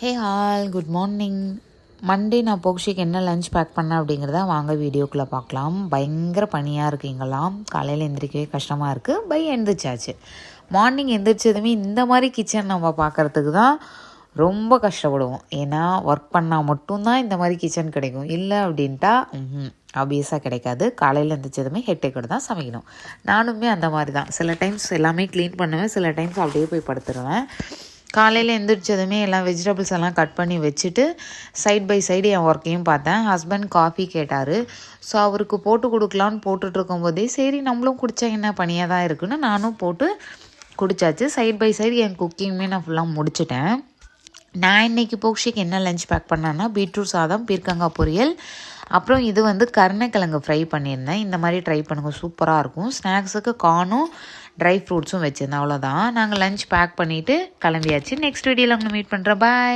Hey all good morning. Monday நான் போக்ஷிக்கு என்ன lunch back பண்ணேன் அப்படிங்கிறத வாங்க வீடியோக்குள்ளே பார்க்கலாம். பயங்கர பனியாக இருக்குது இங்கெல்லாம். காலையில் எந்திரிக்கவே கஷ்டமாக இருக்குது. எந்திரிச்சாச்சு. மார்னிங் எந்திரிச்சதுமே இந்த மாதிரி கிச்சன் நம்ம பார்க்குறதுக்கு தான் ரொம்ப கஷ்டப்படுவோம். ஏன்னா ஒர்க் பண்ணால் மட்டும்தான் இந்த மாதிரி கிச்சன் கிடைக்கும். இல்லை அப்படின்ட்டா ஆப்வியஸாக கிடைக்காது. காலையில் எந்திரிச்சதுமே ஹெட்டேக்கோடு தான் சமைக்கணும். நானுமே அந்த மாதிரி தான். சில டைம்ஸ் எல்லாமே க்ளீன் பண்ணுவேன், சில டைம்ஸ் அப்படியே போய் படுத்துருவேன். காலையில் எந்திரிச்சதுமே எல்லாம் வெஜிடபிள்ஸ் எல்லாம் கட் பண்ணி வச்சுட்டு சைட் பை சைடு என் ஒர்க்கையும் பார்த்தேன். ஹஸ்பண்ட் காஃபி கேட்டார். ஸோ அவருக்கு போட்டு கொடுக்கலான்னு போட்டுட்ருக்கும்போதே சரி நம்மளும் குடித்தா என்ன பனியாக தான் இருக்குன்னு நானும் போட்டு குடித்தாச்சு. சைட் பை சைடு என் குக்கிங்குமே நான் ஃபுல்லாக முடிச்சிட்டேன். நான் இன்றைக்கி போக்ஷிக்கு என்ன லஞ்ச் பேக் பண்ணேன்னா பீட்ரூட் சாதம், பீர்க்கங்காய் பொரியல், அப்புறம் இது கருணைக்கிழங்கு ஃப்ரை பண்ணியிருந்தேன். இந்த மாதிரி ட்ரை பண்ணுங்கள், சூப்பராக இருக்கும். ஸ்நாக்ஸுக்கு கார்னும் ட்ரை ஃப்ரூட்ஸும் வச்சுருந்தேன். அவ்வளோதான். நாங்கள் லஞ்ச் பேக் பண்ணிவிட்டு கிளம்பியாச்சு. நெக்ஸ்ட் வீடியோவில் உங்களை மீட் பண்ணுறேன். பாய்.